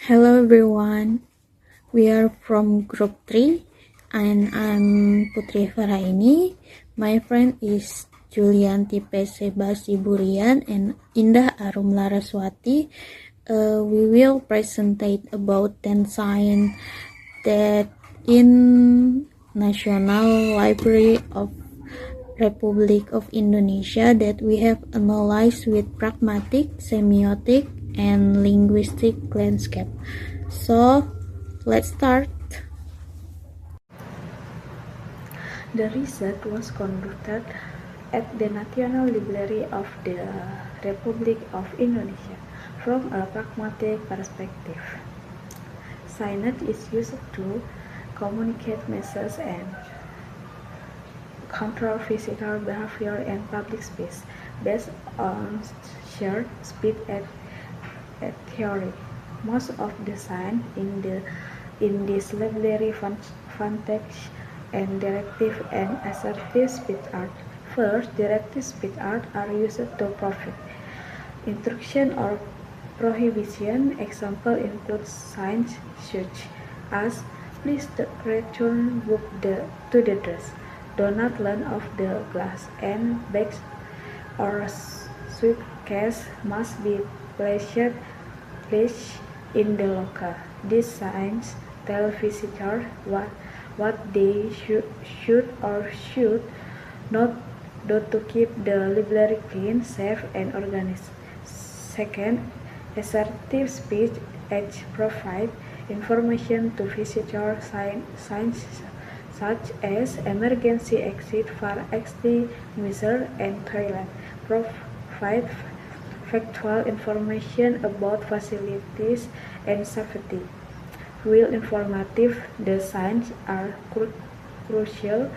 Hello everyone, we are from group 3 and I'm Putri Faraini. My friend is Julianti P.C. Basiburian and Indah Arum Laraswati. We will presentate about 10 signs that in National Library of Republic of Indonesia that we have analyzed with pragmatic, semiotic, and linguistic landscape. So, let's start. The research was conducted at the National Library of the Republic of Indonesia from a pragmatic perspective. Signage is used to communicate messages and control visitor behavior in public space based on shared speed and theory. Most of the signs in this library frontage and directive and assertive speech art. First, directive speech art are used to profit. Instruction or prohibition example include signs such as please return book to the desk, do not lean off the glass, and bags or suitcase must be placed in the locker. These signs tell visitors what they should or should not do to keep the library clean, safe, and organized. Second, assertive speech aids provide information to visitors. Signs such as emergency exit, fire extinguisher, and toilet provide factual information about facilities and safety. While informative, the signs are crucial,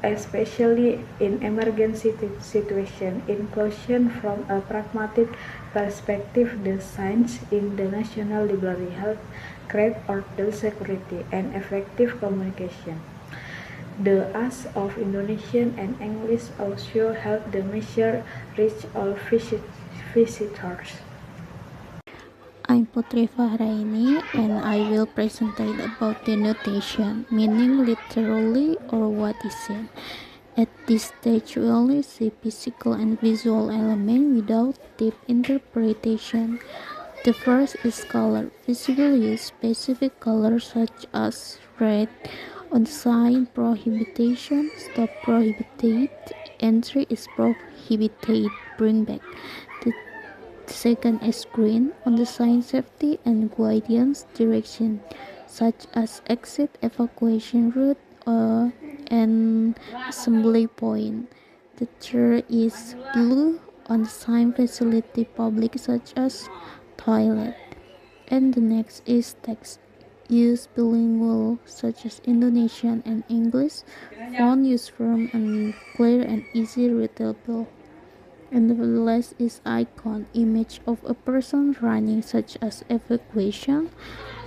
especially in emergency situations. In conclusion, from a pragmatic perspective, the signs in the National Library help create order, security, and effective communication. The use of Indonesian and English also help the measure reach all visitors. I'm Putri Fahraini and I will present about denotation, meaning literally or what is seen. At this stage, we only see physical and visual elements without deep interpretation. The first is color. Visible use specific colors such as red on the sign prohibition, stop prohibited, entry is prohibited, bring back. The second is green on the sign safety and guidance direction such as exit, evacuation route, and assembly point. The third is blue on the sign facility public such as toilet. And the next is text. Use bilingual such as Indonesian and English. Font used firm and clear and easy readable. And the last is icon, image of a person running such as evacuation,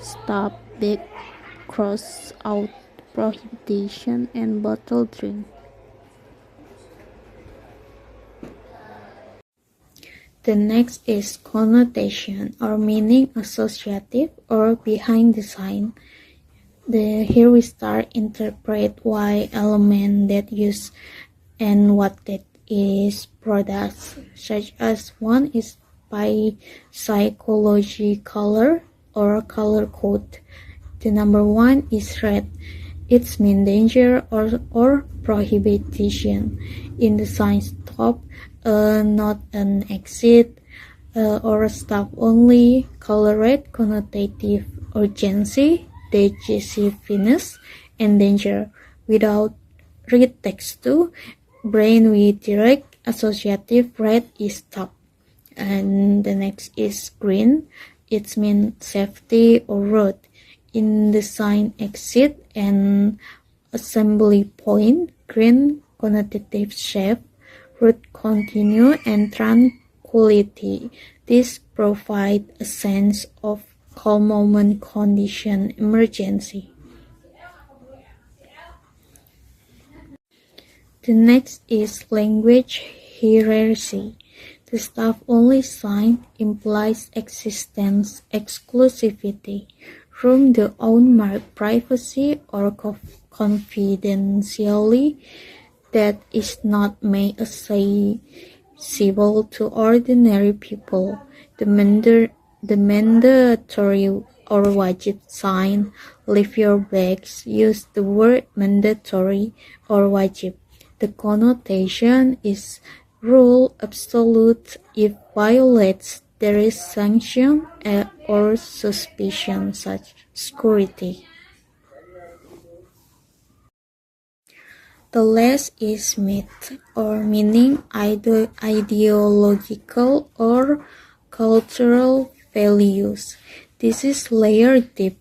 stop, back, cross out, prohibition, and bottle drink. The next is connotation or meaning associative or behind the sign. Here we start interpret why element that use and what that is products, such as one is by psychology color or color code. The number one is red. It's mean danger or prohibition. In the sign stop, not an exit, or stop only. Color red connotative urgency, decisiveness, and danger. Without read text 2, brain with direct associative red is stop. And the next is green. It means safety or road. In the sign exit and assembly point, green connotative shape, route continue, and tranquility. This provide a sense of calm moment condition emergency. The next is language hierarchy. The staff-only sign implies existence exclusivity, room to unmarked privacy or confidentiality that is not made accessible to ordinary people. The mandatory or wajib sign, leave your bags, use the word mandatory or wajib. The connotation is rule absolute. If violates, there is sanction or suspicion, such security. The last is myth, or meaning ideological or cultural values. This is layered deep,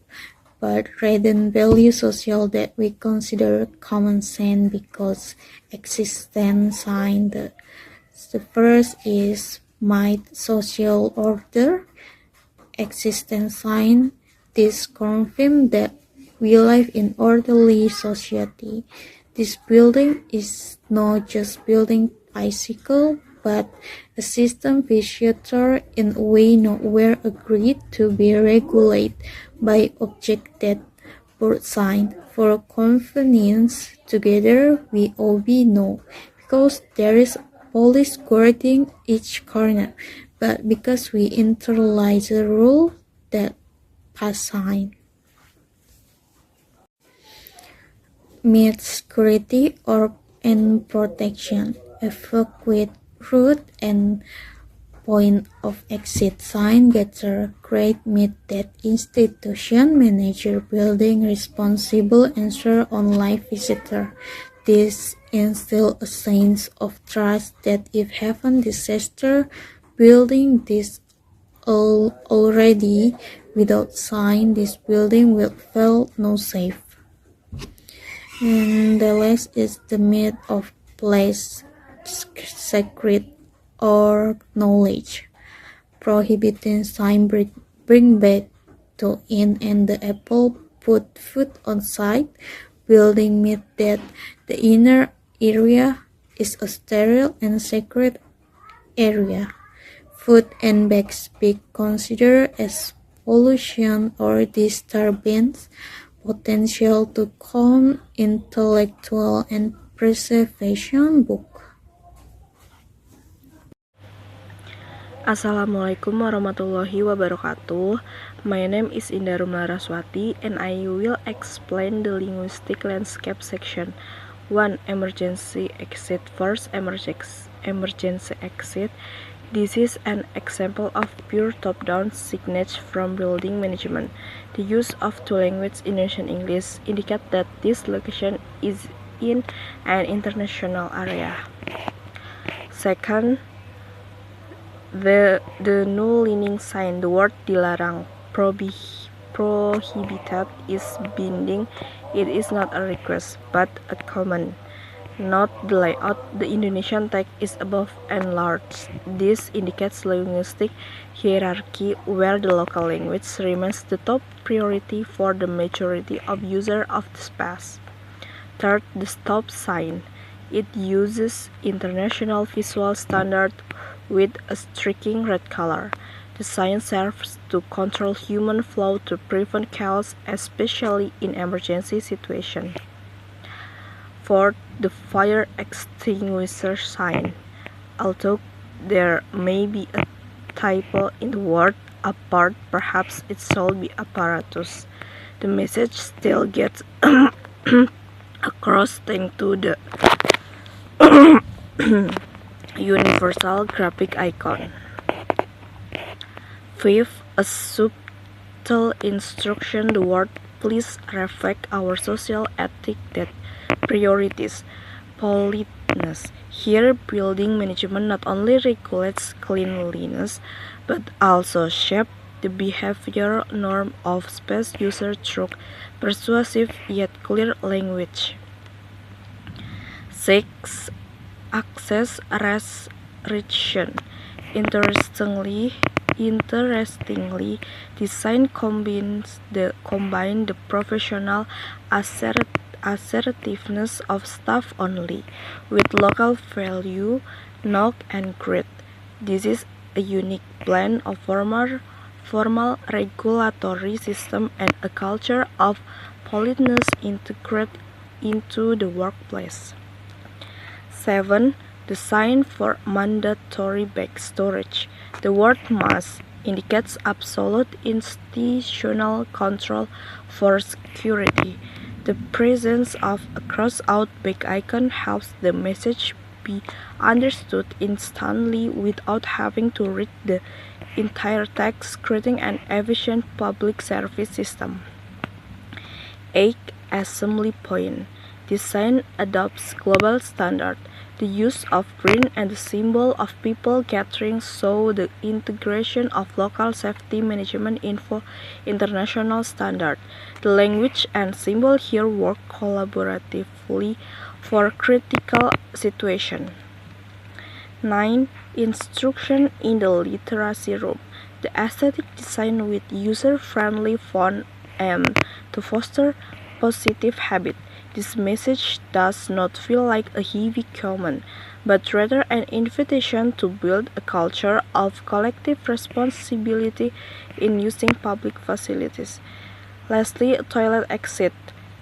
but rather than value social that we consider common sense because existence sign. The first is might, social order, existence sign. This confirms that we live in orderly society. This building is not just building bicycle, but a system feature in a way nowhere agreed to be regulated by object that board sign. For convenience, together we know, because there is police guarding each corner, but because we internalize the rule that pass sign. Myth, security and protection. Evacuate route and point of exit sign gather great myth that institution manager building responsible ensure online visitor. This instills a sense of trust that if happen disaster, building this already without sign, this building will feel no safe. And the last is the myth of place secret or knowledge. Prohibiting sign bring back to in and the apple put food on site. Building myth that the inner area is a sterile and sacred area. Food and bags be considered as pollution or disturbance potential to calm intellectual and preservation book. Assalamualaikum warahmatullahi wabarakatuh. My name is Indah Rumlaraswati and I will explain the linguistic landscape section. 1. Emergency exit. First, emergency exit. This is an example of pure top-down signage from building management. The use of two languages, Indonesian and English, indicate that this location is in an international area. Second, the no leaning sign. The word dilarang, prohibited, is binding. It is not a request, but a command. Note the layout. The Indonesian text is above and large. This indicates linguistic hierarchy where the local language remains the top priority for the majority of users of the space. Third, the stop sign. It uses international visual standard with a striking red color. The sign serves to control human flow to prevent chaos, especially in emergency situations. Fourth, the fire extinguisher sign. Although there may be a typo in the word apart, perhaps it should be apparatus. The message still gets across thanks to the universal graphic icon. Fifth, a subtle instruction. The word please reflect our social ethic that priorities politeness. Here, building management not only regulates cleanliness, but also shapes the behavior norm of space users through persuasive yet clear language. 6. Access restriction. Interestingly, design combines the professional assertiveness of staff only with local value, knock and greet. This is a unique blend of formal regulatory system and a culture of politeness integrated into the workplace. 7. The sign for mandatory bag storage. The word must indicates absolute institutional control for security. The presence of a crossed-out bag icon helps the message be understood instantly without having to read the entire text, creating an efficient public service system. 8. Assembly point. This sign adopts global standard. The use of green and the symbol of people gathering show the integration of local safety management info international standard. The language and symbol here work collaboratively for critical situation. 9. Instruction in the literacy room. The aesthetic design with user-friendly font aims to foster positive habit. This message does not feel like a heavy command, but rather an invitation to build a culture of collective responsibility in using public facilities. Lastly, toilet exit.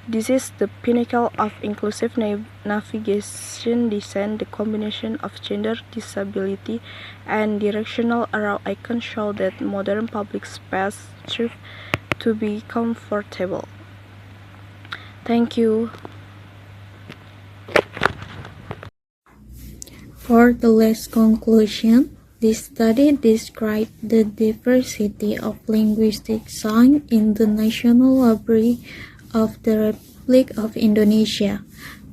This is the pinnacle of inclusive navigation design. The combination of gender, disability, and directional arrow icons show that modern public space strive to be comfortable. Thank you. For the last conclusion, this study described the diversity of linguistic signs in the National Library of the Republic of Indonesia.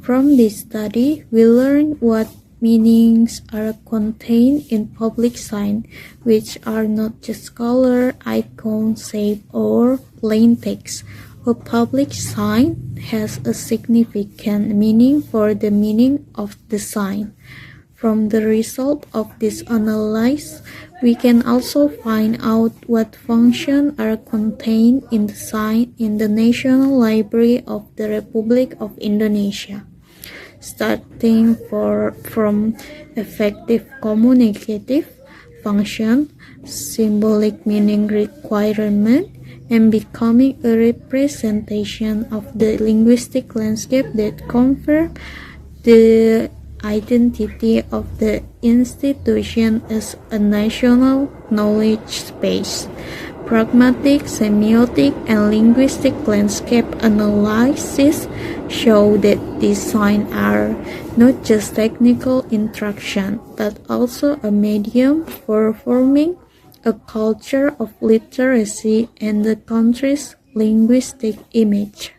From this study, we learned what meanings are contained in public signs, which are not just color, icon, shape, or plain text. A public sign has a significant meaning for the meaning of the sign. From the result of this analysis, we can also find out what functions are contained in the sign in the National Library of the Republic of Indonesia. Starting from effective communicative function, symbolic meaning requirement, and becoming a representation of the linguistic landscape that confirms the identity of the institution as a national knowledge space. Pragmatic, semiotic, and linguistic landscape analysis show that these signs are not just technical instruction, but also a medium for forming a culture of literacy and the country's linguistic image.